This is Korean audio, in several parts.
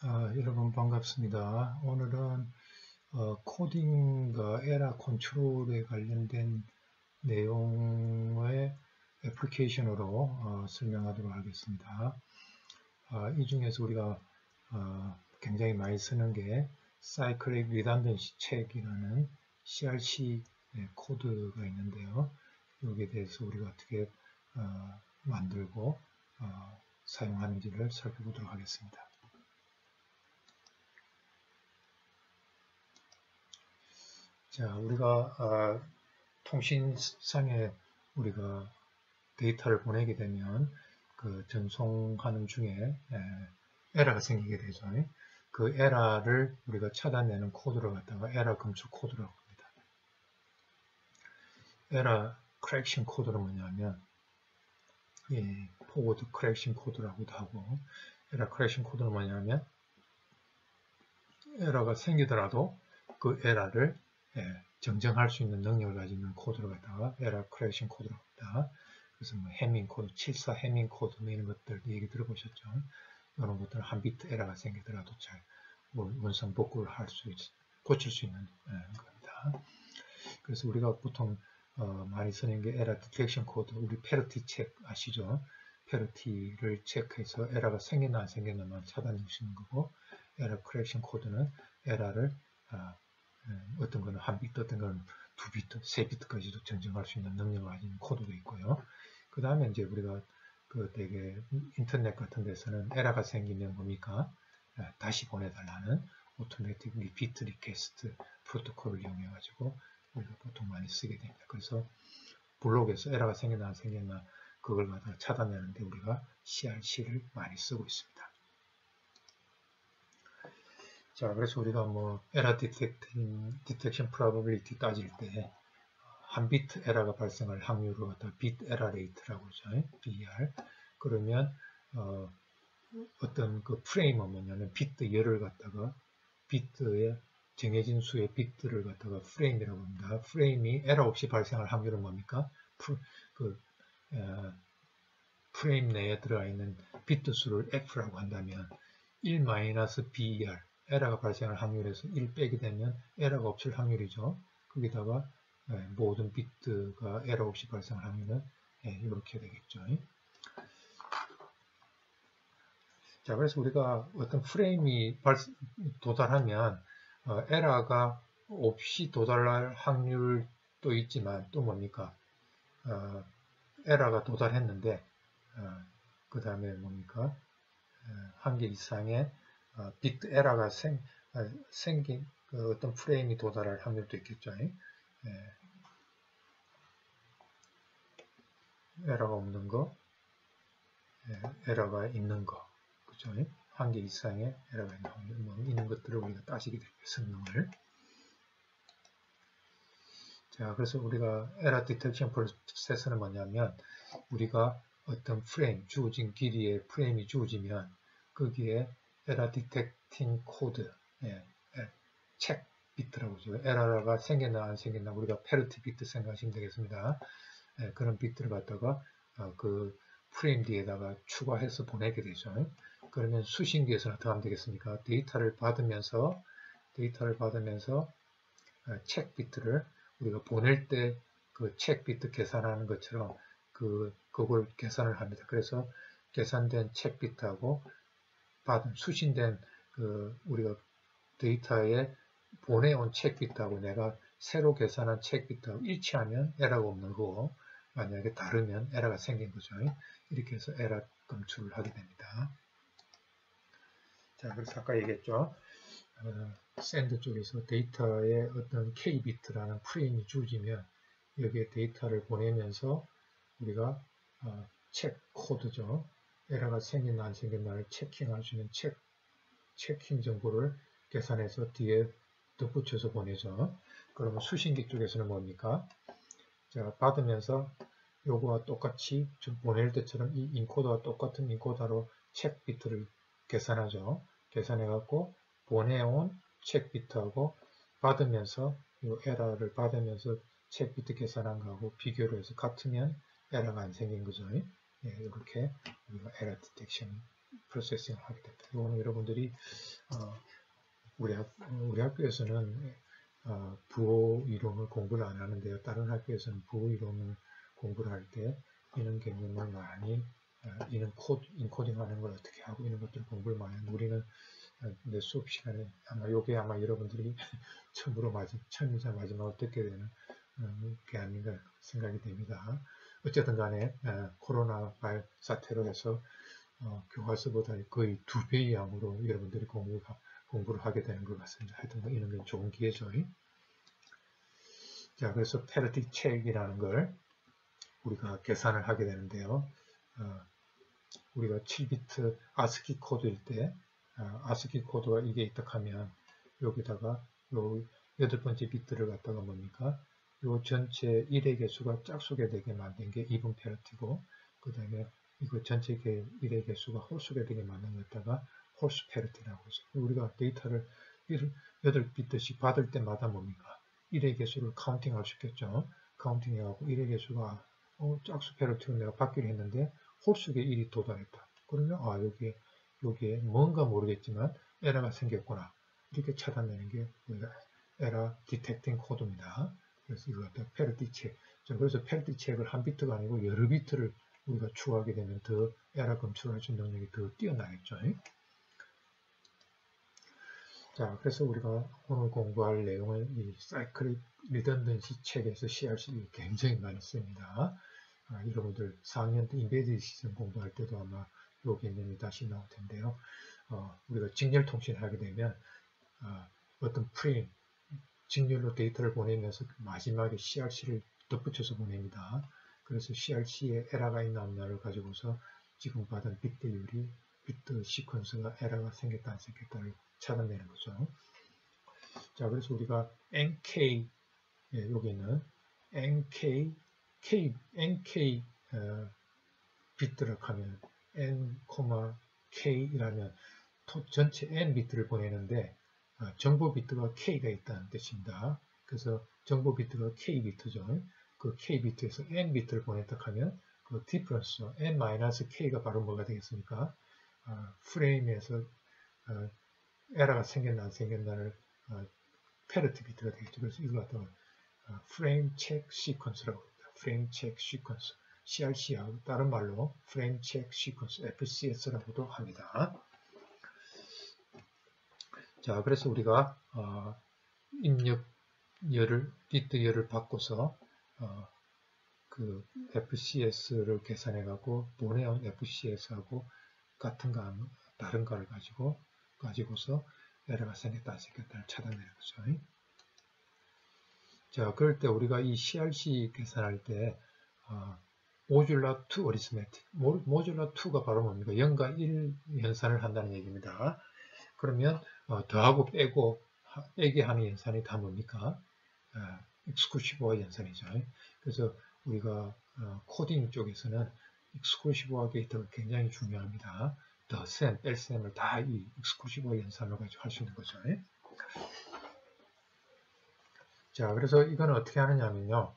여러분 반갑습니다. 오늘은 코딩과 에러 컨트롤에 관련된 내용의 애플리케이션으로 설명하도록 하겠습니다. 이 중에서 우리가 굉장히 많이 쓰는 게 Cyclic Redundancy Check이라는 CRC 코드가 있는데요. 여기에 대해서 우리가 어떻게 만들고 사용하는지를 살펴보도록 하겠습니다. 자, 우리가 통신상에 우리가 데이터를 보내게 되면 그 전송하는 중에 에러가 생기게 되죠. 그 에러를 우리가 차단내는 코드를 갖다가 에러 검출 코드라고 합니다. 에러 커렉션 코드는 뭐냐면 포워드 커렉션 코드라고도 하고, 에러 커렉션 코드는 뭐냐면 에러가 생기더라도 그 에러를 정정할 수 있는 능력을 가지고 있는 코드를 갖다가 에러 커렉션 코드라고 합니다. 그래서 뭐 해밍 코드, 74 해밍 코드 뭐 이런 것들 얘기 들어보셨죠? 이런 것들은 한 비트 에러가 생기더라도 잘 원성 복구를 고칠 수 있는 겁니다. 그래서 우리가 보통 많이 쓰는 게 에러 디텍션 코드, 우리 페널티 체크 아시죠? 페널티를 체크해서 에러가 생겼나 안 생겼나만 차단해 주시는 거고, 에러 커렉션 코드는 에러를 어떤 거는 한 비트, 어떤 거는 두 비트, 세 비트까지도 정정할 수 있는 능력을 가진 코드가 있고요. 그 다음에 이제 우리가 되게 인터넷 같은 데서는 에러가 생기면 뭡니까? 다시 보내달라는 오토매틱 리피트 리퀘스트 프로토콜을 이용해 가지고 우리가 보통 많이 쓰게 됩니다. 그래서 블록에서 에러가 생겼나 안 생겼나 그걸 갖다가 차단하는데 우리가 CRC를 많이 쓰고 있습니다. 자, 그래서 우리가 뭐 에러 디텍션 프로버빌리티 따질 때 한 비트 에러가 발생할 확률을 갖다가 비트 에러 레이트라고 하죠. BER. 그러면 어떤 그 프레임은 뭐냐면 비트 열을 갖다가 비트의 정해진 수의 비트를 갖다가 프레임이라고 합니다. 프레임이 에러 없이 발생할 확률은 뭡니까? 프레임 내에 들어가 있는 비트 수를 F라고 한다면 1-BER, 에러가 발생할 확률에서 1 빼게 되면 에러가 없을 확률이죠. 거기다가 모든 비트가 에러 없이 발생할 확률은 이렇게 되겠죠. 자, 그래서 우리가 어떤 프레임이 도달하면 에러가 없이 도달할 확률도 있지만 또 뭡니까? 에러가 도달했는데 그 다음에 뭡니까? 한계 이상의 비트 에러가 생긴 어떤 프레임이 도달할 확률도 있겠죠. 에러가 없는 거, 에러가 있는 거, 그죠? 한계 이상의 에러가 있는 확률, 뭐 있는 것들을 우리가 따지게 됩니다. 성능을. 자, 그래서 우리가 에러 디텍션 프로세스는 뭐냐면 우리가 어떤 프레임, 주어진 길이의 프레임이 주어지면 거기에 에러 디텍팅 코드, 체크 비트라고 하죠. 에러가 생겼나 안 생겼나 우리가 페널티 비트 생각하시면 되겠습니다. 그런 비트를 갖다가 그 프레임 뒤에다가 추가해서 보내게 되죠. 그러면 수신기에서 어떻게 하면 되겠습니까? 데이터를 받으면서 체크 비트를 우리가 보낼 때 그 체크 비트 계산하는 것처럼 그걸 계산을 합니다. 그래서 계산된 체크 비트하고 수신된 우리가 데이터에 보내온 체크 비트하고 내가 새로 계산한 체크 비트하고 일치하면 에러가 없는 거고, 만약에 다르면 에러가 생긴 거죠. 이렇게 해서 에러 검출을 하게 됩니다. 자, 그래서 아까 얘기했죠. 샌드 쪽에서 데이터에 어떤 K비트라는 프레임이 주어지면 여기에 데이터를 보내면서 우리가 체크 코드죠. 에러가 생겼나 안 생겼나를 체킹할 수 있는 체킹 정보를 계산해서 뒤에 덧붙여서 보내죠. 그러면 수신기 쪽에서는 뭡니까? 자, 받으면서 요거와 똑같이 보낼 때처럼 이 인코더와 똑같은 인코더로 체크 비트를 계산하죠. 계산해갖고 보내온 체크 비트하고 받으면서 이 에러를 받으면서 체크 비트 계산한 거하고 비교를 해서 같으면 에러가 안 생긴 거죠. 이렇게 우리가 에러 디텍션 프로세싱을 하게 됩니다. 이거는 여러분들이 우리 학교에서는 부호 이론을 공부를 안 하는데요. 다른 학교에서는 부호 이론을 공부를 할 때 이런 개념을 많이 이런 인코딩 하는 걸 어떻게 하고 이런 것들을 공부를 많이 하는데 우리는 내 수업 시간에 이게 아마 여러분들이 처음이자 마지막으로 듣게 되는 게 아닌가 생각이 됩니다. 어쨌든 간에 코로나 사태로 해서 교과서보다 거의 2배의 양으로 여러분들이 공부를 하게 되는 것 같습니다. 하여튼 이런 게 좋은 기회죠. 자, 그래서 패러디 책이라는 걸 우리가 계산을 하게 되는데요. 우리가 7비트 아스키 코드일 때 아스키 코드가 이게 있다 하면 여기다가 요 8번째 비트를 갖다가 뭡니까? 요 전체 1의 개수가 짝수가 되게 만든 게 even 패러티고 그 다음에 이거 전체 1의 개수가 홀수가 되게 만든 것다가 홀수 패러티라고 해서 우리가 데이터를 8비트씩 받을 때마다 뭡니까? 1의 개수를 카운팅할 수 있겠죠. 카운팅해갖고 1의 개수가 짝수 패러티로 내가 받기로 했는데 홀수에 1이 도달했다. 그러면 여기에 뭔가 모르겠지만 에러가 생겼구나. 이렇게 찾아내는 게 우리가 에러 디텍팅 코드입니다. 그래서 이거 갖다 패러디 책. 그래서 패러디 책을 한 비트가 아니고 여러 비트를 우리가 추가하게 되면 더 에러 검출할 수 있는 능력이 더 뛰어나겠죠. 자, 그래서 우리가 오늘 공부할 내용은 이 사이클릭 리던던시 책에서 CRC 굉장히 많이 씁니다. 여러분들 4학년 때 인베디드 시스템 공부할 때도 아마 이 개념이 다시 나올 텐데요. 우리가 직렬 통신을 하게 되면 어떤 프레임, 직렬로 데이터를 보내면서 마지막에 CRC를 덧붙여서 보냅니다. 그래서 CRC에 에러가 있나 없나를 가지고서 지금 받은 비트율이 비트 시퀀스가 에러가 생겼다 안 생겼다를 찾아내는 거죠. 자, 그래서 우리가 NK 여기는 NK 비트를 하면 N, K라면 전체 N 비트를 보내는데 정보 비트가 K가 있다는 뜻입니다. 그래서 정보 비트가 K 비트죠. 그 K 비트에서 N 비트를 보냈다 하면 그 디퍼런스 N-K가 바로 뭐가 되겠습니까? 프레임에서 에러가 생겼나 안 생겼나를 패러티 비트가 되겠죠. 그래서 이걸 갖다가 프레임 체크 시퀀스라고 합니다. 프레임 체크 시퀀스. CRC하고 다른 말로 프레임 체크 시퀀스 FCS라고도 합니다. 자, 그래서 우리가 입력 비트 열을 바꿔서 그 FCS를 계산해 갖고 보내온 FCS하고 같은가 다른가를 가지고서 에러가 생겼다 안 생겼다를 찾아내는 거죠. 자, 그럴 때 우리가 이 CRC 계산할 때 모듈라 2 어리스메틱, 모듈라 2가 바로 뭡니까? 0과 1 연산을 한다는 얘기입니다. 그러면 더하고 빼기 하는 연산이 다 뭡니까? 익스클루시브와 연산이죠. 그래서 우리가 코딩 쪽에서는 익스클루시브와 게이트가 굉장히 중요합니다. 더셈, 뺄셈을 다 이 익스클루시브와 연산을 가지고 할 수 있는 거죠. 자, 그래서 이건 어떻게 하느냐면요.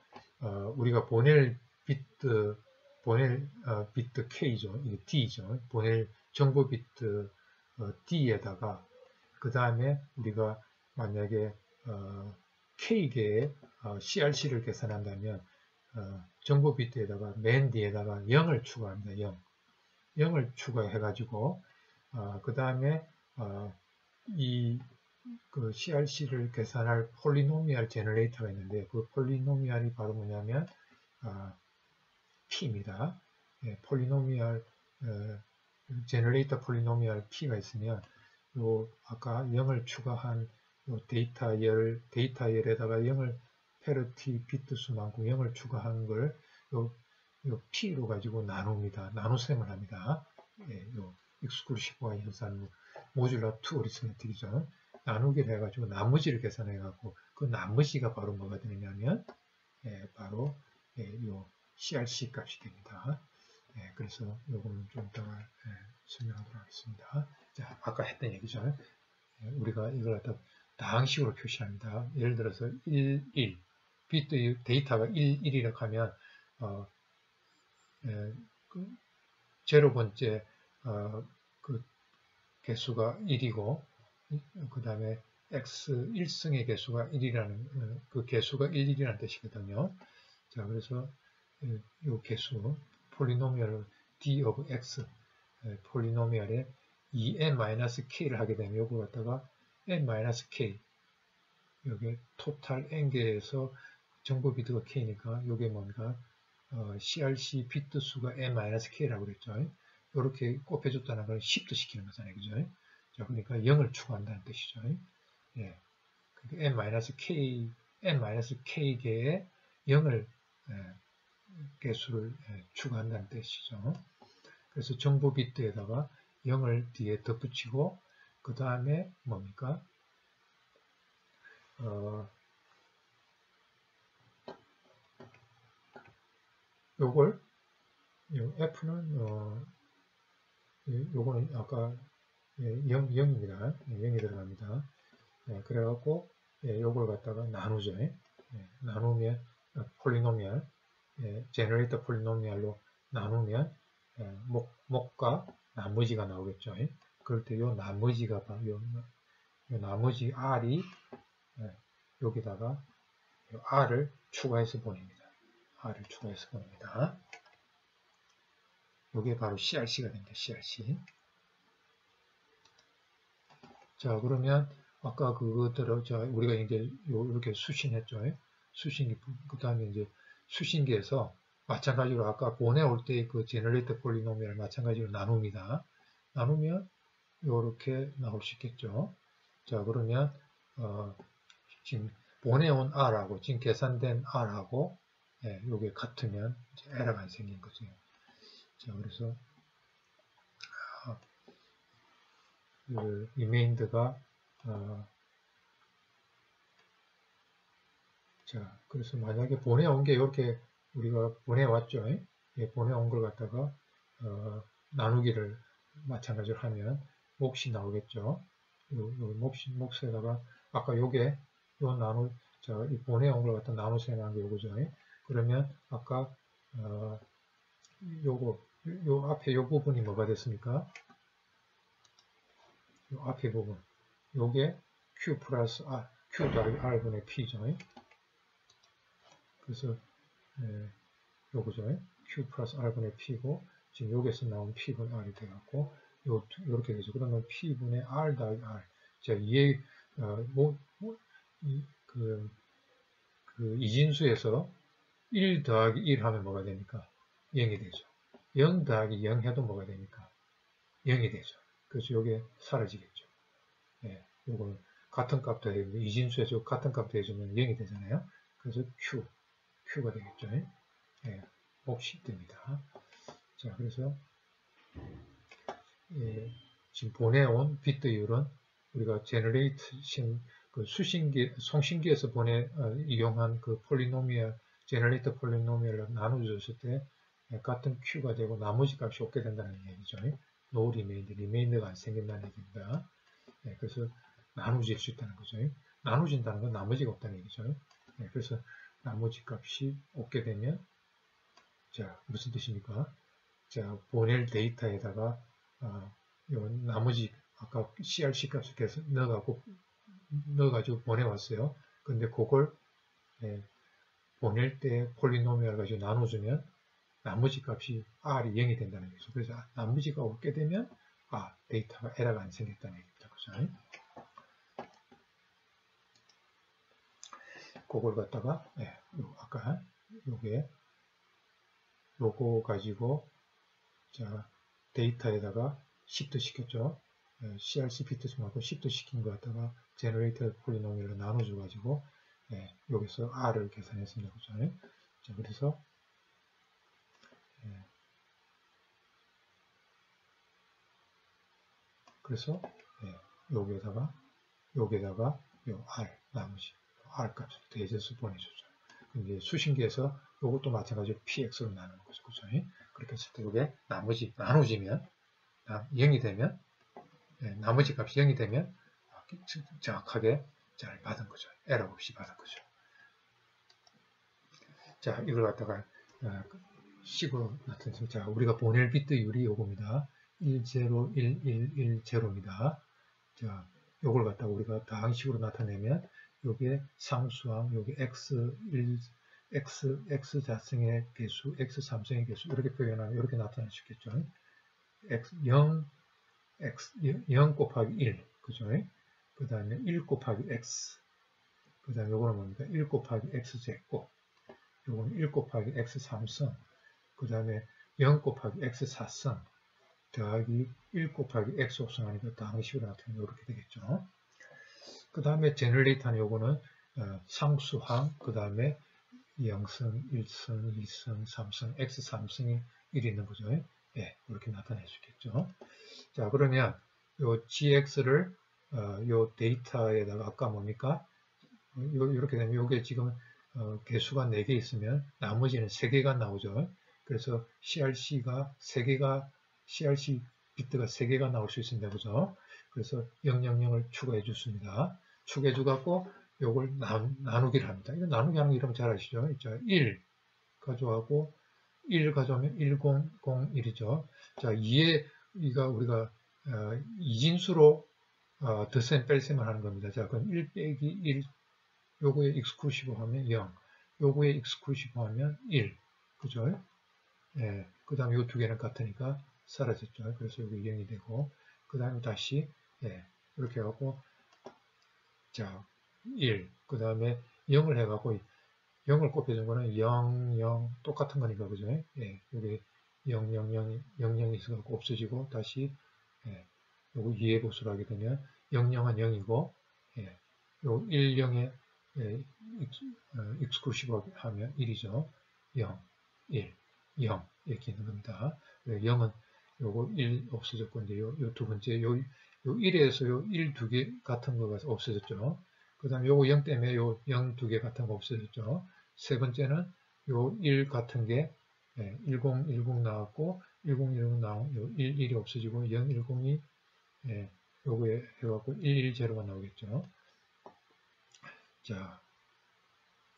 우리가 보낼 비트 K죠. 이게 D죠. 보낼 정보 비트 D에다가 그 다음에 우리가 만약에 K개의 CRC를 계산한다면 정보 비트에다가 맨 뒤에다가 0을 추가합니다. 0을 추가해가지고 그 다음에 그 CRC를 계산할 폴리노미얼 제너레이터가 있는데 그 폴리노미얼이 바로 뭐냐면 P입니다. 폴리노미얼 제너레이터 폴리노미얼 P가 있으면 요 아까 0을 추가한 요 데이터열에다가 0을 패러티 비트 수만큼 0을 추가한 걸 요 P로 가지고 나눕니다. 나눗셈을 합니다. 요 익스클루시브와 연산 모듈라 2 어리스메틱이죠. 나누기를 해가지고 나머지를 계산해갖고 그 나머지가 바로 뭐가 되느냐면 바로 요 CRC 값이 됩니다. 그래서 요거는 좀 이따가 설명하도록 하겠습니다. 자, 아까 했던 얘기죠. 우리가 이걸 갖다 다항식으로 표시합니다. 예를 들어서 1, 1 비트 데이터가 1, 1이라고 하면 0번째 그 개수가 1이고 그 다음에 x 1승의 개수가 1이라는 그 개수가 1이라는 뜻이거든요. 자, 그래서 이 개수 폴리노미얼 d of x 폴리노미얼에 2n-k를 하게 되면 요거 갖다가 n-k 여기 토탈 n개에서 정보 비트가 k니까 요게 뭔가 CRC 비트 수가 n-k라고 그랬죠. 이렇게 곱해줬다는 걸 10도 시키는 거잖아요. 그죠? 자, 그러니까 0을 추가한다는 뜻이죠. 예. n-k, n-k개의 0을 개수를 추가한다는 뜻이죠. 그래서 정보 비트에다가 0을 뒤에 덧붙이고 그 다음에 뭡니까? 요걸 F는 요거는 아까 0입니다. 0이 들어갑니다. 그래갖고 요걸 갖다가 나누죠. 나누면 폴리노미얼 제너레이터 폴리노미얼로 나누면 목과 나머지가 나오겠죠. 그럴 때 요 나머지가 요 나머지 R이 여기다가 R을 추가해서 보냅니다. R을 추가해서 보냅니다. 요게 바로 CRC가 됩니다. CRC. 자, 그러면 아까 그것대로 우리가 이제 이렇게 수신했죠. 수신기, 그 다음에 이제 수신기에서 마찬가지로 아까 보내올 때 그 제너레이터 폴리노미얼 마찬가지로 나눕니다. 나누면 이렇게 나올 수 있겠죠. 자, 그러면 지금 보내온 R하고 지금 계산된 R하고 요게 같으면 이제 에러가 안 생긴 거죠. 자, 그래서 그 remained가 자, 그래서 만약에 보내온 게 이렇게 우리가 보내왔죠. 보내온 걸 갖다가 나누기를 마찬가지로 하면 몫이 나오겠죠. 몫에다가 아까 요게 자, 이 보내온 걸 갖다 나눠서 해놓은 게 요거죠. 그러면 아까 요 앞에 요 부분이 뭐가 됐습니까? 요 앞에 부분 요게 Q 플러스 Q 더하기 R분의 P죠. 그래서 요거죠. Q 플러스 R분의 P고 지금 여기서 나온 P분의 R이 돼갖고 요렇게 되죠. 그러면 P분의 R 더하기 R. 자, 이게 그 이진수에서 1 더하기 1 하면 뭐가 됩니까? 0이 되죠. 0 더하기 0 해도 뭐가 됩니까? 0이 되죠. 그래서 요게 사라지겠죠. 요거는 같은 값 더해주면 이진수에서 같은 값 더해주면 0이 되잖아요. 그래서 Q가 되겠죠. 몫이 됩니다. 자, 그래서 지금 보내온 비트율은 우리가 제너레이션 그 송신기에서 이용한 그 폴리노미얼 제너레이터 폴리노미얼을 나눠줬을 때 같은 Q가 되고 나머지 값이 없게 된다는 얘기죠. no remainder가 안 생긴다는 얘기입니다. 그래서 나누질 수 있다는 거죠. 나누진다는 건 나머지가 없다는 얘기죠. 그래서 나머지 값이 없게 되면 자, 무슨 뜻입니까? 자, 보낼 데이터에다가 요 나머지 아까 CRC 값을 계속 넣어가지고 보내왔어요. 근데 그걸 보낼 때 폴리노미얼 가지고 나눠주면 나머지 값이 R이 0이 된다는 거죠. 그래서 나머지가 없게 되면 데이터가 에러가 안 생겼다는 얘기입니다. 그죠? 그걸 갖다가 아까 요거 가지고 자 데이터에다가 shif트 시켰죠. CRC 비트 말고 shif트 시킨 거 갖다가 제너레이터 폴리노미얼로 나눠줘 가지고 여기서 R을 계산했습니다. 그죠? 자, 그래서 여기에다가 요 R 나머지 R 값을 대해서 보내줬죠. 이제 수신기에서 이것도 마찬가지로 px로 나누는 거죠. 그죠? 그렇게 했을 때 이게 나눠지면 0이 되면 나머지 값이 0이 되면 정확하게 잘 받은 거죠. 에러 없이 받은 거죠. 자, 이걸 갖다가 식으로 나타냈습니다. 자, 우리가 보낼 비트율이 요겁니다. 101110입니다. 자, 요걸 갖다가 우리가 다항식으로 나타내면 요게 상수항, 요게 x 자승의 개수, x 삼승의 개수 이렇게 표현하면 이렇게 나타낼 수 있겠죠. 0 곱하기 1, 그죠? 그 다음에 1 곱하기 x, 그 다음에 요거는 뭡니까? 1 곱하기 x 제곱, 요거는 1 곱하기 x 3승, 그 다음에 0 곱하기 x 4승, 더하기 1 곱하기 x 5승 하니까 다항식으로 나타내면 이렇게 되겠죠. 그 다음에 제너레이터는 요거는 상수항, 그 다음에 0승, 1승, 2승, 3승, x 3승이 1이 있는 거죠. 예, 이렇게 나타낼 수 있겠죠. 자, 그러면 요 gx를 요 데이터에다가 아까 뭡니까? 이렇게 되면 요게 지금 개수가 4개 있으면 나머지는 3개가 나오죠. 그래서 CRC가 3개가 CRC 비트가 3개가 나올 수 있습니다. 그죠? 그래서 000을 추가해 줬습니다. 추가해 주갖고 요걸 나누기를 합니다. 이거 나누기 하는 거 이러면 잘 아시죠? 자, 1 가져가고 1 가져오면 1001이죠. 자, 2에 우리가 이진수로 덧셈 뺄셈을 하는 겁니다. 자, 그럼 1 빼기 1 요거에 exclusive 하면 0, 요거에 exclusive 하면 1, 그죠? 예, 그 다음에 요 두 개는 같으니까 사라졌죠. 그래서 여기 0이 되고, 그 다음에 다시, 예, 이렇게 해갖고, 자, 1, 그 다음에 0을 해갖고, 0을 곱해준 거는 0, 0, 똑같은 거니까, 그죠? 예, 여기 0, 0, 0, 0, 0이 있어갖고 없어지고, 다시, 예, 요거 2의 보수를 하게 되면, 0, 0은 0이고, 예, 요 1, 0에 exclusive 하면 1이죠. 0, 1, 0 이렇게 있는 겁니다. 0은 요거 1 없어졌고 이제 요 두 번째 요 1에서 요 1 두 개 같은 거가 없어졌죠. 그 다음에 요거 0 때문에 요 0 두 개 같은 거 없어졌죠. 세 번째는 요 1 같은 게 1010 나왔고 1010 나온 요 11이 없어지고 010이 요거에 해갖고 110가 나오겠죠. 자,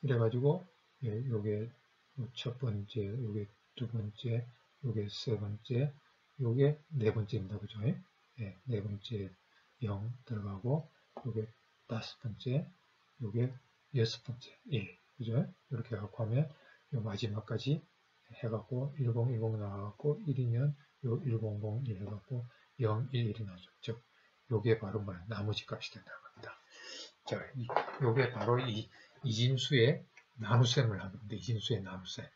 이래가지고 요게 첫 번째, 요게 두 번째, 요게 세 번째, 요게 네 번째입니다. 그죠? 예, 네 번째 0 들어가고, 요게 다섯 번째, 요게 여섯 번째 1. 그죠? 이렇게 해갖고 하면, 요 마지막까지 해갖고, 1010 나와갖고, 1이면 요 1001 해갖고, 011이 나오죠. 즉, 요게 바로 뭐야? 나머지 값이 된다는 겁니다. 자, 요게 바로 이 이진수의 나눗셈을 하는 건데, 이진수의 나눗셈.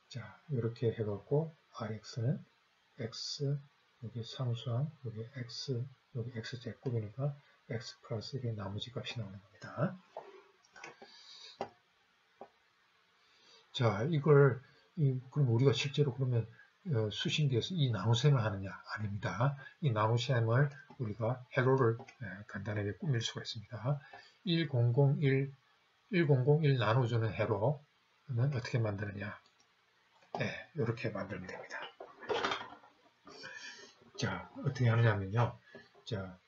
자, 이렇게 해갖고, Rx는 X, 여기 상수항, 여기 X, 여기 X 제곱이니까 X 플러스 1의 나머지 값이 나오는 겁니다. 자, 그럼 우리가 실제로 그러면 수신기에서 이 나눗셈을 하느냐? 아닙니다. 이 나눗셈을 우리가 회로를 간단하게 꾸밀 수가 있습니다. 1001 나눠주는 회로는 어떻게 만드느냐? 네, 이렇게 만들면 됩니다. 자, 어떻게 하느냐면요. 자,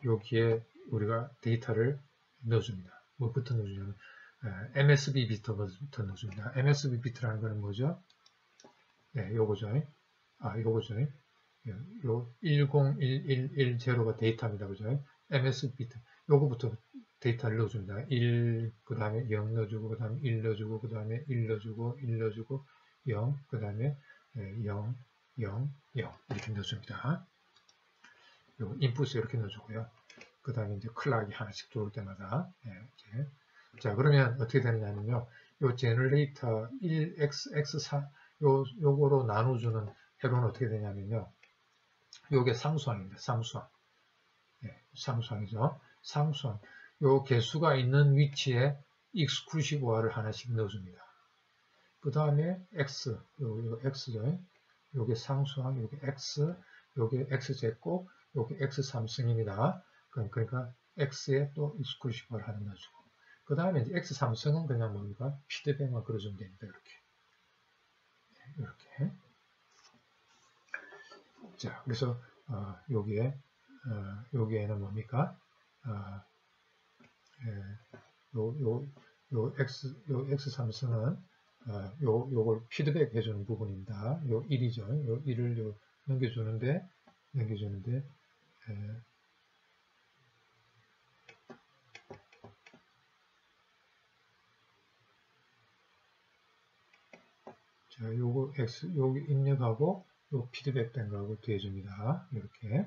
여기에 우리가 데이터를 넣어줍니다. 뭐부터 넣어주냐면, MSB 비트부터 넣어줍니다. MSB 비트라는 거는 뭐죠? 네, 요거죠. 요거죠. 요 101110가 데이터입니다. 그죠? MSB 비트. 요거부터 데이터를 넣어줍니다. 1, 그 다음에 0 넣어주고, 그 다음에 1 넣어주고, 그 다음에 1 넣어주고, 1 넣어주고, 0, 그 다음에 0, 0, 0 이렇게 넣어줍니다. 요 인풋을 이렇게 넣어주고요. 그 다음에 이제 클락이 하나씩 들어올 때마다 이렇게. 자, 그러면 어떻게 되느냐면요. 요 제너레이터 1x4 요거로 나눠주는 회로는 어떻게 되냐면요. 요게 상수항입니다. 상수항. 상수항이죠. 상수항. 요 개수가 있는 위치에 익스클루시브화를 하나씩 넣어줍니다. 그 다음에 x, 요 x죠. 요게 상수항, 요게 x, 요게 x제곱, 요게 x3승입니다. 그러니까 x에 또 익스클루시브화를 하나 넣어주고. 그 다음에 이제 x3승은 그냥 뭡니까? 피드백만 그려주면 됩니다. 이렇게. 자, 그래서 여기에는 뭡니까? 요 x3승은 요걸 피드백 해주는 부분입니다. 요 1이죠. 요 1을 넘겨주는데 남겨주는데, 자, 요거 X, 여기 입력하고, 요 피드백 된 거하고 더해줍니다. 이렇게.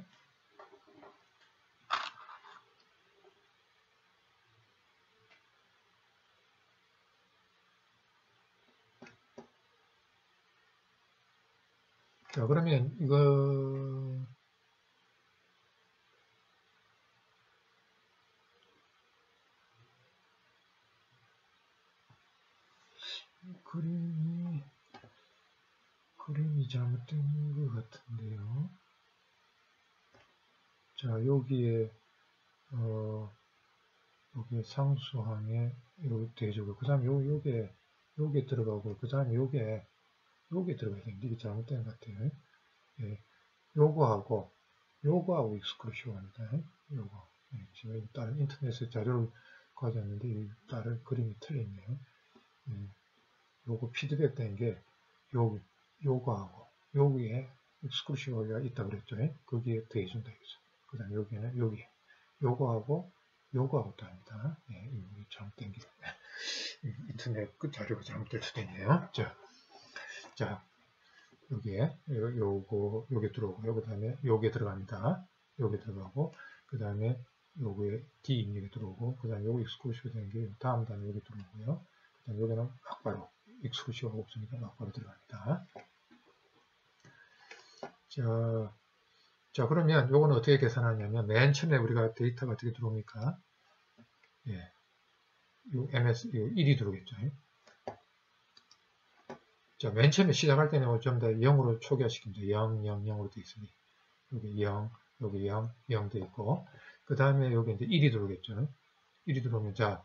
자, 그러면 이거, 그림이 잘못된 것 같은데요. 자, 여기에, 여기 상수항에 여기 대주고, 그 다음에 요게 들어가고, 그 다음에 요게 들어가야 되는데, 이게 잘못된 것 같아요. 예, 요거하고 익스클루시브합니다. 요거. 예, 지금 다른 인터넷에 자료를 가져왔는데, 다른 그림이 틀렸네요. 예, 요거 피드백 된 게, 요거하고, 여기에 익스클루시브가 있다고 그랬죠. 거기에 더해준다. 그 다음에 여기는 요거하고 또 합니다. 예, 이거 잘못된 게 인터넷 그 자료가 잘못될 수도 있네요. 자, 여기에 요게 들어오고요. 그 다음에 요게 들어갑니다. 요게 들어가고, 그 다음에 요거에 D 입력이 들어오고, 그 다음에 요거 익스클루시브 되는 게 다음 단에 요게 들어오고요. 그 다음에 여기는 막바로 익스클루시브가 없으니까 막바로 들어갑니다. 자, 그러면 요거는 어떻게 계산하냐면, 맨 처음에 우리가 데이터가 어떻게 들어옵니까? 예, 요 MS, 요 1이 들어오겠죠. 자, 맨 처음에 시작할 때는 좀 더 0으로 초기화시킵니다. 0, 0, 0으로 되어 있으니. 여기 0, 여기 0, 0 되어 있고. 그 다음에 여기 이제 1이 들어오겠죠. 1이 들어오면, 자,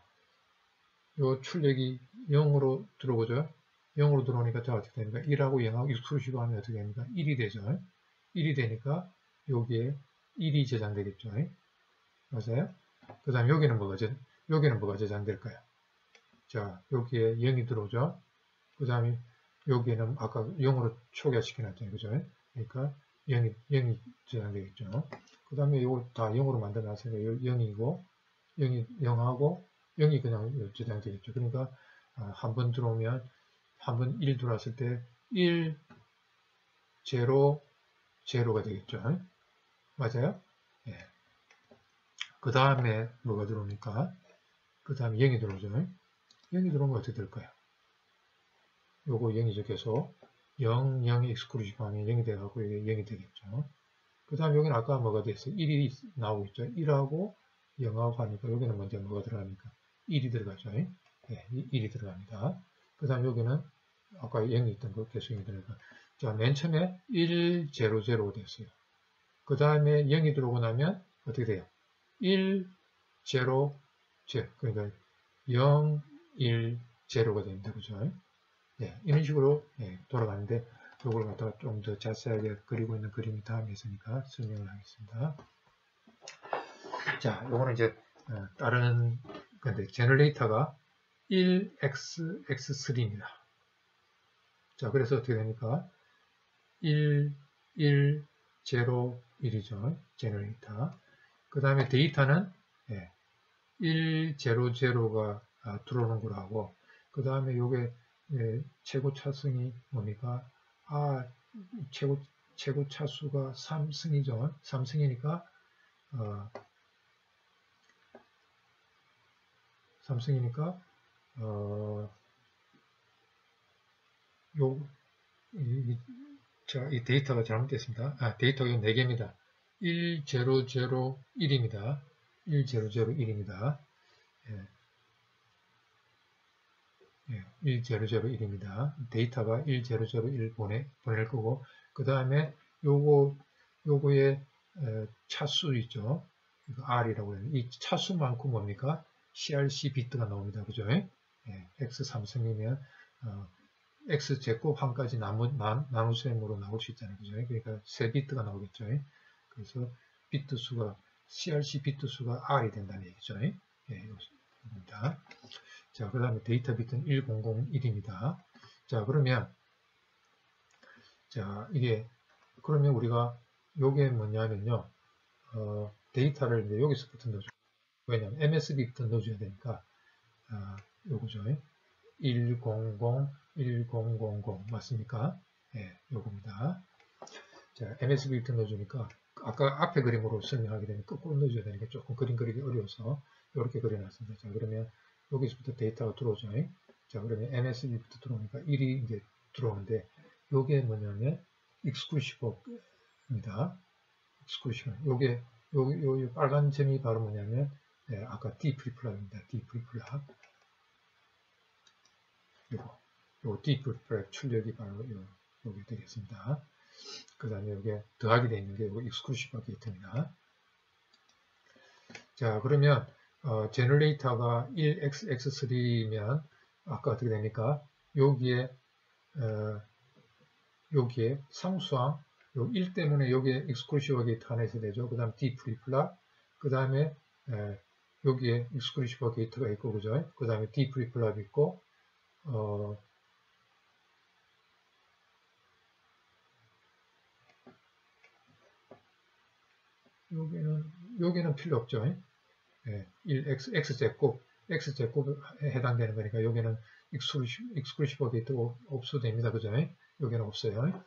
요 출력이 0으로 들어오죠. 0으로 들어오니까 자, 어떻게 됩니까? 1하고 0하고 익스클루시브 하면 어떻게 됩니까? 1이 되죠. 1이 되니까 여기에 1이 저장되겠죠. 맞아요? 그 다음에 여기는 뭐가 저장될까요? 자, 여기에 0이 들어오죠. 그 다음에 여기에는 아까 0으로 초기화시켜놨잖아요. 그죠? 그러니까 0이 저장되겠죠. 그 다음에 이거 다 0으로 만들어놨으니까 0이고, 0하고 0이 그냥 저장되겠죠. 그러니까 한 번 들어오면, 한 번 1 들어왔을 때 1, 0, 0가 되겠죠. 맞아요? 예. 그 다음에 뭐가 들어옵니까? 그 다음에 0이 들어오죠. 0이 들어오면 어떻게 될까요? 요거 0이죠. 계속 0, 0이 익스클루시브 하면 0이 돼가고 이게 0이 되겠죠. 그 다음에 여기는 아까 뭐가 됐어요? 1이 나오고 있죠. 1하고 0하고 하니까 여기는 먼저 뭐가 들어갑니까? 1이 들어가죠. 네, 1이 들어갑니다. 그 다음에 여기는 아까 0이 있던 거 계속 0이 들어가. 자, 맨 처음에 1, 0, 0 됐어요. 그 다음에 0이 들어오고 나면 어떻게 돼요? 1, 0, 0. 그러니까 0, 1, 0가 됩니다. 그죠? 네, 이런 식으로 돌아가는데 이걸 갖다가 좀 더 자세하게 그리고 있는 그림이 다음에 있으니까 설명을 하겠습니다. 자, 요거는 이제 다른 건데 제너레이터가 1x3입니다. 자, 그래서 어떻게 됩니까? 1, 1, 0, 1이죠. 제너레이터. 그 다음에 데이터는 1, 0, 0가 들어오는 거라고. 그 다음에 요게 최고 차승이 뭡니까? 최고 차수가 3승이죠. 3승이니까 3승이니까 이 데이터가 잘못됐습니다. 데이터가 4개입니다. 1001입니다. 1001입니다. 1001입니다. 데이터가 1001 보낼 거고, 그 다음에 요거의 차수 있죠. 이거 R이라고 해요. 이 차수만큼 뭡니까? CRC 비트가 나옵니다. 그죠? X3승이면 X제곱 1까지 나눗셈으로 나올 수 있잖아요. 그죠? 그러니까 3비트가 나오겠죠. 그래서 비트 수가, CRC 비트 수가 R이 된다는 얘기죠. 이겁니다. 자, 그 다음에 데이터 비트는 1001입니다. 자, 그러면, 자, 그러면 우리가 요게 뭐냐면요. 데이터를 이제 여기서부터 넣어줘. 왜냐면 MSB부터 넣어줘야 되니까. 요거죠. 1000, 1000 맞습니까? 예, 요겁니다. 자, MSB부터 넣어주니까 아까 앞에 그림으로 설명하게 되면 거꾸로 넣어줘야 되니까 조금 그림 그리기 어려워서 이렇게 그려놨습니다. 자, 그러면 여기서부터 데이터가 들어오죠. 자, 그러면 MSB부터 들어오니까 1이 이제 들어오는데 요게 뭐냐면 exclusive입니다. exclusive. 요게 요 빨간 점이 바로 뭐냐면 아까 D 프리플랍입니다. D 프리플랍. 요 D 프리플랍 출력이 바로 요게 되겠습니다. 그 다음에 여기에 더하게 되어 있는 게 이거 exclusive 게이트입니다. 자, 그러면 제너레이터가 1xx3면 아까 어떻게 됩니까? 여기에 상수항 요 1 때문에 여기에 exclusive 게이트 하나 있어야 되죠. 그 다음 D 프리플랍, 그 다음에 여기에 exclusive 게이트가 있고, 그죠? 그 다음에 D 프리플랍 있고, 여기는 필요 없죠. 1x제곱 해당되는 거니까 여기는 exclusive 게이트가 없어도 됩니다. 그죠? 여기는 없어요.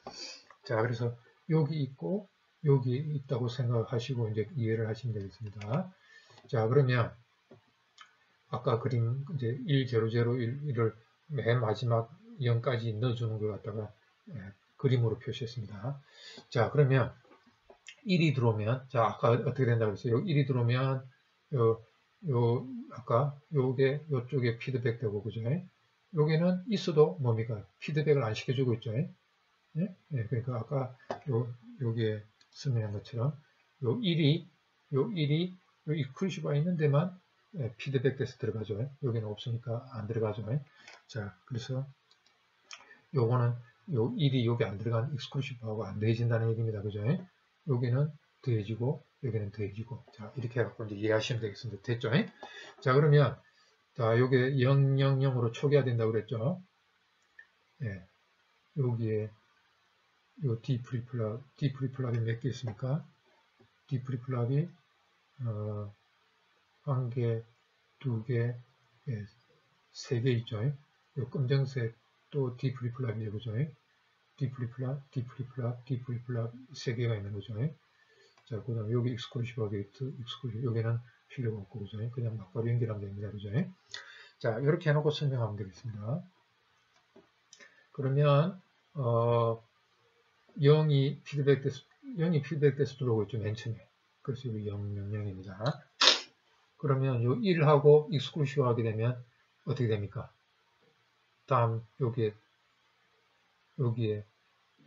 자, 그래서 여기 있고 여기 있다고 생각하시고 이제 이해를 하시면 되겠습니다. 자, 그러면 아까 그림 이제 1001을 맨 마지막 0까지 넣어주는 것 갖다가 그림으로 표시했습니다. 자, 그러면 1이 들어오면, 자, 아까 어떻게 된다고 했어요? 1이 들어오면, 아까, 요쪽에 피드백 되고, 그죠? 여기는 있어도 뭡니까? 피드백을 안 시켜주고 있죠? 예? 예, 그러니까 아까, 여기에 설명한 것처럼, 요 1이, 요 이퀄시가 있는 데만 피드백 돼서 들어가죠. 여기는 없으니까 안 들어가죠. 자, 그래서 요거는, 요 1이 여기 안 들어간 익스클루시브하고 안 더해진다는 얘기입니다. 그죠? 여기는 더해지고 여기는 더해지고 자 이렇게 해갖고 이제 이해하시면 되겠습니다. 됐죠? 자 그러면 자 요게 000으로 초기화된다고 그랬죠? 예, 여기에 요 D 프리플랍이 몇 개 있습니까? D 프리플랍이 한 개, 두 개, 예, 세 개 있죠? 요 검정색 또 D 프리플랍이에요, 그죠? D 프리플랍, 세 개가 있는 거죠. 자, 그 다음에 여기 exclusive 게이트, 여기는 필요가 없고, 그죠? 그냥 막바로 연결하면 됩니다. 그죠? 자, 이렇게 해놓고 설명하면 되겠습니다. 그러면, 0이 피드백돼서 들어오고 있죠. 맨 처음에. 그래서 여기 000입니다. 그러면 요 1하고 exclusive 하게 되면 어떻게 됩니까? 다음, 여기에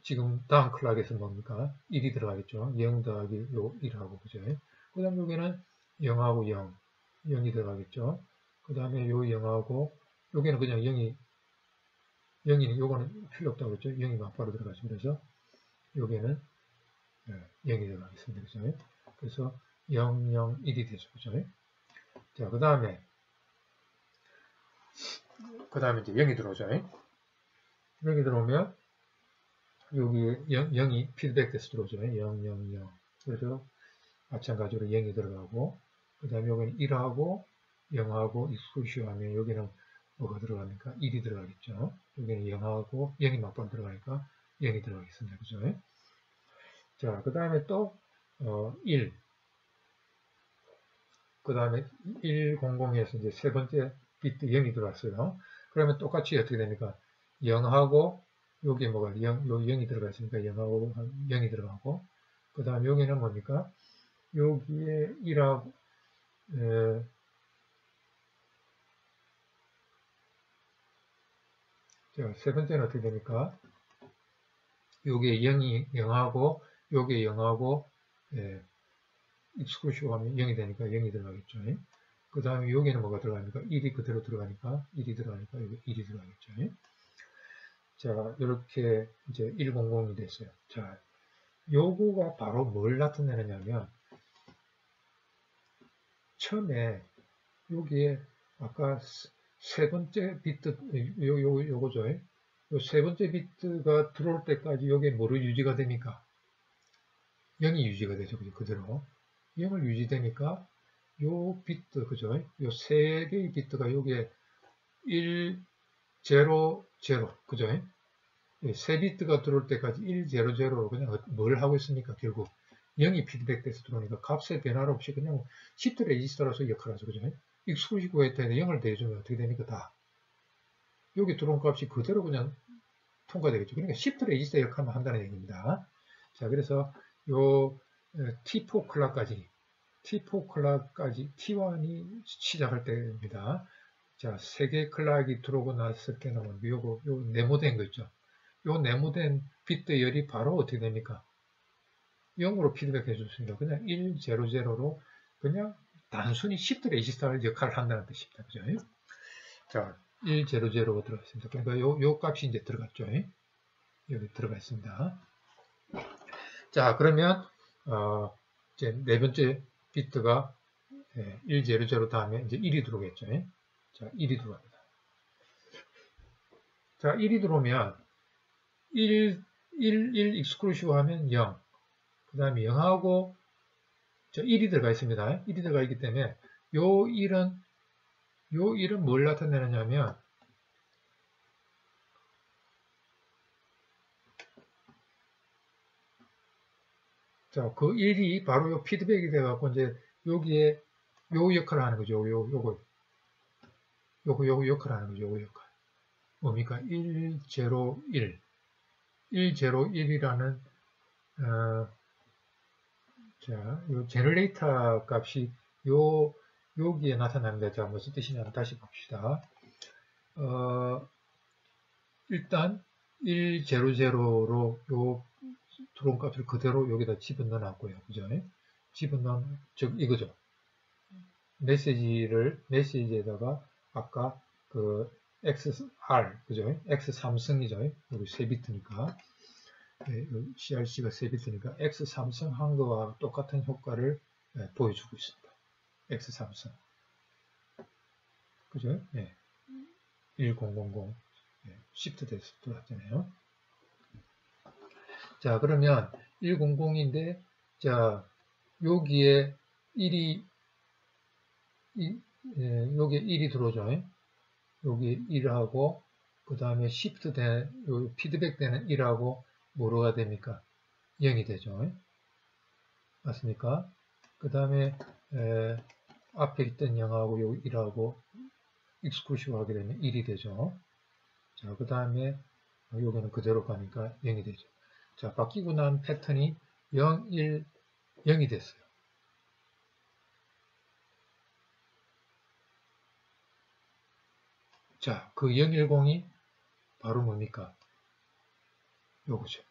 지금 다음 클락에서 뭡니까? 1이 들어가겠죠. 0 더하기 요 1하고, 그죠? 그 다음 여기는 0하고 0이 들어가겠죠. 그 다음에 요 0하고, 여기는 그냥 0이, 요거는 필요 없다고 했죠. 0이 막바로 들어가죠. 그래서 여기는 0이 들어가겠습니다. 그죠? 그래서 0, 0, 1이 되죠. 그죠? 자, 그 다음에 이제 0이 들어오죠. 0이 들어오면, 여기 0이 피드백돼서 들어오죠. 0, 0, 0. 그래서 마찬가지로 0이 들어가고, 그 다음에 여기는 1하고 0하고 익스클루시브 하면 여기는 뭐가 들어갑니까? 1이 들어가겠죠. 여기는 0하고 0이 막번 들어가니까 0이 들어가겠습니다. 그죠? 자, 그 다음에 또 1. 그 다음에 100에서 이제 세 번째 비트 0이 들어왔어요. 그러면 똑같이 어떻게 됩니까? 0하고 여기 뭐가 0이 들어가 있으니까 0하고 0이 들어가고, 그 다음 여기는 뭡니까? 여기에 1하고 자, 세 번째는 어떻게 됩니까? 여기에 0하고 여기에 0하고 익스클루시브 하면 0이 되니까 0이 들어가겠죠. 그 다음에 여기는 뭐가 들어갑니까? 1이 그대로 들어가니까 1이 들어가니까 여기 1이 들어가겠죠. 자, 이렇게 이제 100이 됐어요. 자, 요거가 바로 뭘 나타내느냐면, 처음에 여기에 아까 세 번째 비트, 요거죠. 요 세 번째 비트가 들어올 때까지 여기에 뭐로 유지가 됩니까? 0이 유지가 되죠. 그대로. 0을 유지되니까 요 비트, 그죠? 요 세 개의 비트가 여기에 1, 0, 0, 그죠? 세 비트가 들어올 때까지 1, 0, 0로 그냥 뭘 하고 있습니까? 결국 0이 피드백돼서 들어오니까 값의 변화 없이 그냥 시프트 레지스터로서 역할을 하죠. 그죠? 익스클루시브 웨이터에 0을 대주면 어떻게 됩니까? 다. 여기 들어온 값이 그대로 그냥 통과되겠죠. 그러니까 시프트 레지스터 역할만 한다는 얘기입니다. 자, 그래서 요 T4 클락까지 T1이 시작할 때입니다. 자, 3개 클락이 들어오고 났을 때는 요 네모된 거 있죠. 요 네모된 비트 열이 바로 어떻게 됩니까? 0으로 피드백 해줬습니다. 그냥 1, 0, 0로 그냥 단순히 시프트 레지스터 역할을 한다는 뜻입니다. 그죠? 자, 1, 0, 0가 들어갔습니다. 그러니까 요 값이 이제 들어갔죠. 여기 들어가 있습니다. 자, 그러면 이제 네 번째 비트가 1, 0, 0 다음에 이제 1이 들어오겠죠. 자, 1이 들어갑니다. 자, 1이 들어오면 1 익스클루시브 하면 0. 그 다음에 0하고 1이 들어가 있습니다. 1이 들어가 있기 때문에 요 1은 뭘 나타내느냐면 자, 그 1이 바로 요 피드백이 돼갖고 이제 여기에 요 역할을 하는 거죠. 요거 역할을 하는 거죠. 요 역할. 뭡니까? 1, 0, 1. 1, 0, 1이라는 자, 요 제너레이터 값이 여기에 나타납니다. 자, 무슨 뜻이냐면 다시 봅시다. 일단 1, 0, 0로 요 들어온 값을 그대로 여기다 집어넣어 놨고요. 그죠? 집어넣은, 즉, 이거죠. 메시지에다가 아까 그 XR, 그죠? X 삼성이죠. 여기 3비트니까. CRC가 3비트니까 X 삼성 한 거와 똑같은 효과를 보여주고 있습니다. X 삼성. 그죠? 1000. 시프트 돼서 들어왔잖아요. 자, 그러면 100인데, 자, 여기에 1이, 여기에 1이 들어오죠. 여기 1하고, 그 다음에 시프트 피드백 되는 1하고, 뭐로가 됩니까? 0이 되죠. 맞습니까? 그 다음에, 앞에 있던 0하고, 여기 1하고, 익스클루시브 하게 되면 1이 되죠. 자, 그 다음에, 여기는 그대로 가니까 0이 되죠. 자, 바뀌고 난 패턴이 0, 1, 0이 됐어요. 자, 그 010이 바로 뭡니까? 요거죠.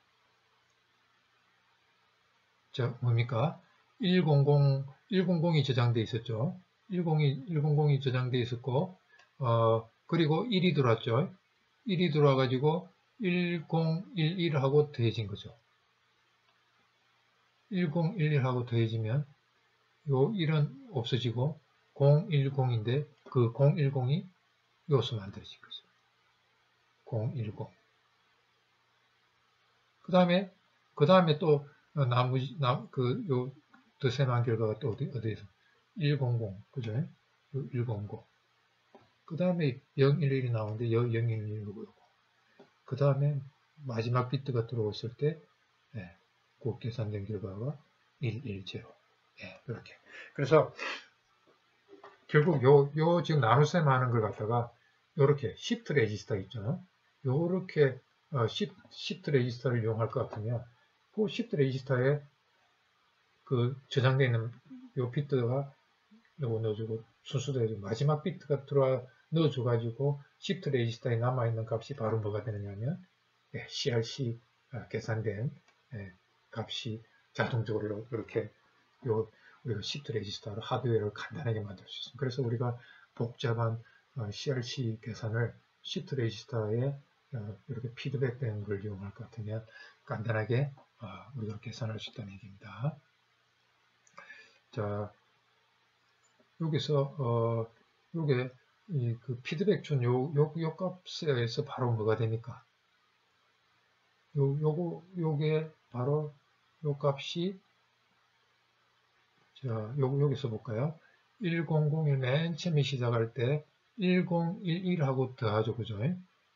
자, 뭡니까? 100이 저장되어 있었죠. 100이 저장되어 있었고, 그리고 1이 들어왔죠. 1이 들어와가지고 1011하고 더해진 거죠. 1011하고 더해지면 요 1은 없어지고 010인데 그 010이 요수 만들어진 거죠. 010. 그 다음에 또 요 더셈한 결과가 또 어디에서 100, 그죠? 100. 그 다음에 011이 나오는데 011이고, 그 다음에 마지막 비트가 들어왔을 때, 그 계산된 결과가 110. 이렇게. 그래서 결국 지금 나눗셈 하는 걸 갖다가 요렇게 시프트 레지스터 있죠. 요렇게 시프트 레지스터를 이용할 것 같으면 그 시프트 레지스터에 그 저장되어 있는 요 비트가 요거 넣어주고 순수도 해주고 마지막 비트가 들어와 넣어줘가지고 시프트 레지스터에 남아있는 값이 바로 뭐가 되느냐면 CRC 계산된 값이 자동적으로 이렇게 우리가 시프트 레지스터로 하드웨어를 간단하게 만들 수 있습니다. 그래서 우리가 복잡한 CRC 계산을 시프트 레지스터에 이렇게 피드백되는 걸 이용할 것 같으면 간단하게 우리가 계산할 수 있다는 얘기입니다. 자, 여기서 요게 그 피드백 준 요 값에서 바로 뭐가 됩니까? 요게 바로 요 값이 자, 여기서 볼까요? 1001 맨 처음에 시작할 때 1011하고 더하죠. 그죠?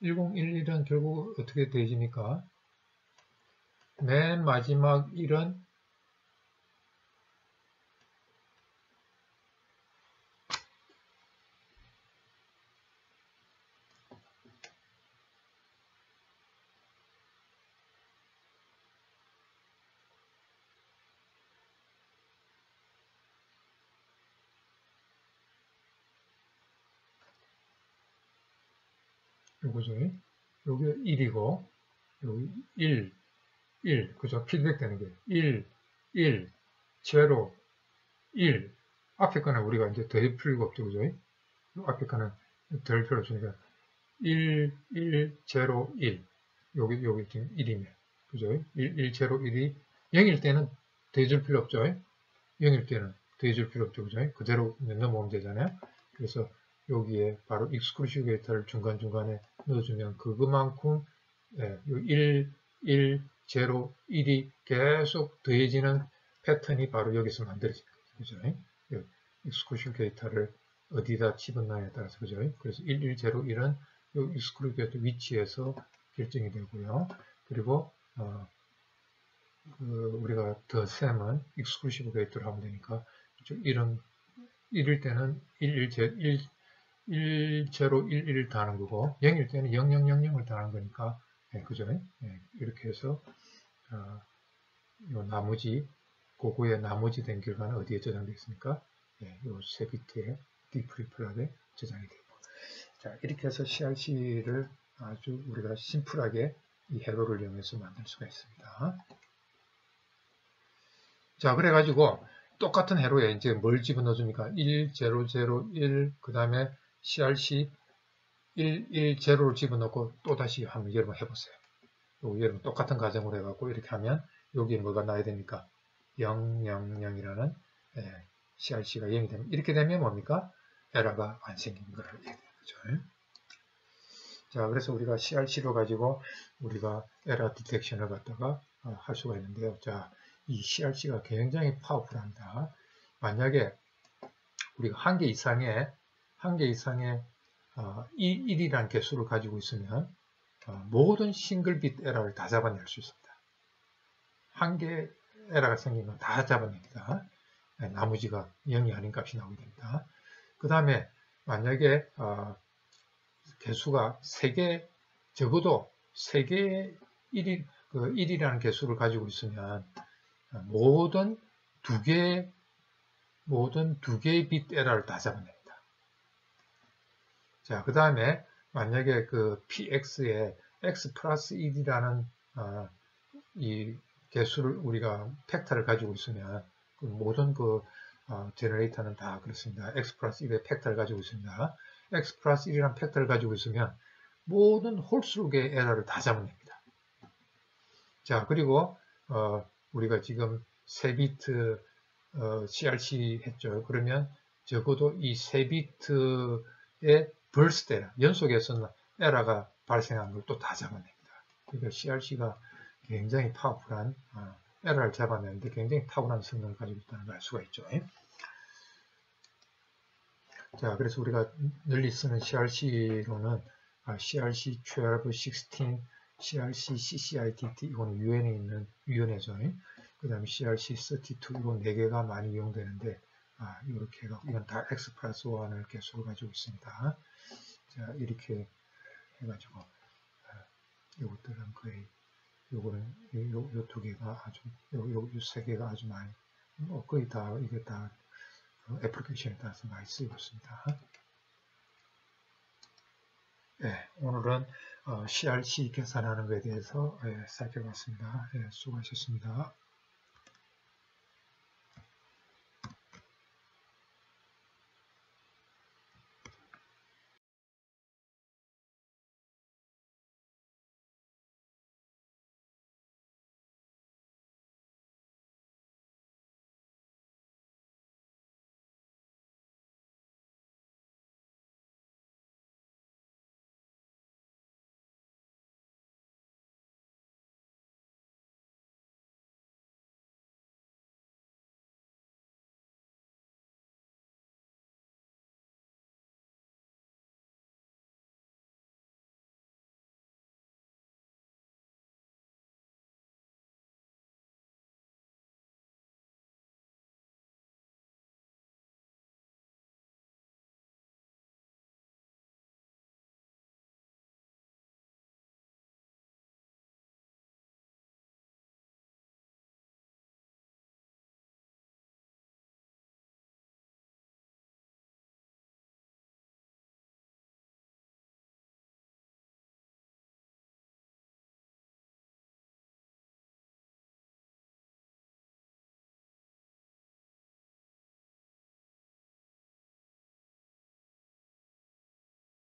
1011은 결국 어떻게 되집니까? 맨 마지막 1은 요거죠. 여기 1이고 여기 1, 그죠? 피드백 되는 게 1, 0, 1. 앞에 거는 우리가 이제 더할 필요가 없죠. 그죠? 앞에 거는 더할 필요 없으니까 1, 0, 1. 여기 지금 1이네. 그죠? 1, 0, 1이 0일 때는 더해줄 필요 없죠. 0일 때는 더해줄 필요 없죠. 그죠? 그대로 넘어오면 되잖아요. 그래서 여기에 바로 익스클루시브 데이터를 중간중간에 넣어주면 그것만큼 1, 0, 1이 계속 더해지는 패턴이 바로 여기서 만들어집니다. 그죠? 익스클루시브 데이터를 어디다 집어넣냐에 따라서 그죠? 그래서 1, 1은 이 익스클루시브 데이터 위치에서 결정이 되고요. 그리고 우리가 더 셈은 익스클루시브 데이터를 하면 되니까 1일 때는 1, 0, 1, 1을 더하는 거고 0일 때는 0, 0, 0, 0을 더하는 거니까 그죠? 이렇게 해서 요 나머지 그거의 나머지 된 결과는 어디에 저장되어 있습니까? 요 세 비트에 디프리플하게 저장이 되고 자 이렇게 해서 CRC를 아주 우리가 심플하게 이 회로를 이용해서 만들 수가 있습니다. 자 그래가지고 똑같은 회로에 이제 뭘 집어넣어 줍니까? 1, 0, 0, 1, 그 다음에 CRC 1, 1, 0를 집어넣고 또다시 한번 여러분 해보세요. 여러분 똑같은 과정으로 해갖고 이렇게 하면 여기에 뭐가 나야 됩니까? 0, 0, 0이라는 CRC가 0이 되면 이렇게 되면 뭡니까? 에러가 안 생기는 거를 얘기하는 거죠. 자, 그래서 우리가 CRC로 가지고 우리가 에러 디텍션을 갖다가 할 수가 있는데요. 자, 이 CRC가 굉장히 파워풀합니다. 만약에 우리가 한 개 이상의 1이라는 개수를 가지고 있으면 모든 싱글 비트 에러를 다 잡아낼 수 있습니다. 한 개 에러가 생기면 다 잡아냅니다. 나머지가 0이 아닌 값이 나오게 됩니다. 그 다음에 만약에 개수가 3개, 적어도 3개의 1이라는 개수를 가지고 있으면 모든 2개의 비트 에러를 다 잡아냅니다. 자, 그 다음에 만약에 그 px에 x 플러스 1이라는 이 개수를 우리가 팩터를 가지고 있으면 그 모든 제너레이터는 다 그렇습니다. x 플러스 1의 팩터를 가지고 있습니다. x 플러스 1이라는 팩터를 가지고 있으면 모든 홀수록의 에러를 다 잡아냅니다. 자, 그리고 우리가 지금 3비트 CRC 했죠. 그러면 적어도 이 3비트의 burst 에러, 연속에서는 에러가 발생한 걸 또 다 잡아냅니다. 그러니까 CRC가 굉장히 파워풀한 에러를 잡아내는데 굉장히 탁월한 성능을 가지고 있다는 걸 알 수가 있죠. 자, 그래서 우리가 널리 쓰는 CRC로는 CRC 12, 16, CRC, CCITT 이거는 유엔에 있는 유엔에죠. 그 다음에 CRC 32 이건 4개가 많이 이용되는데 이렇게 이건 다 X 플러스 1을 개수로 가지고 있습니다. 자, 이렇게 해가지고 이것들은 거의 요거는 요 2개가 아주 요 3개가 아주 많이 거의 다 이게 다 애플리케이션에 따라서 많이 쓰이고 있습니다. 네, 오늘은 CRC 계산하는 것에 대해서 살펴봤습니다. 수고하셨습니다.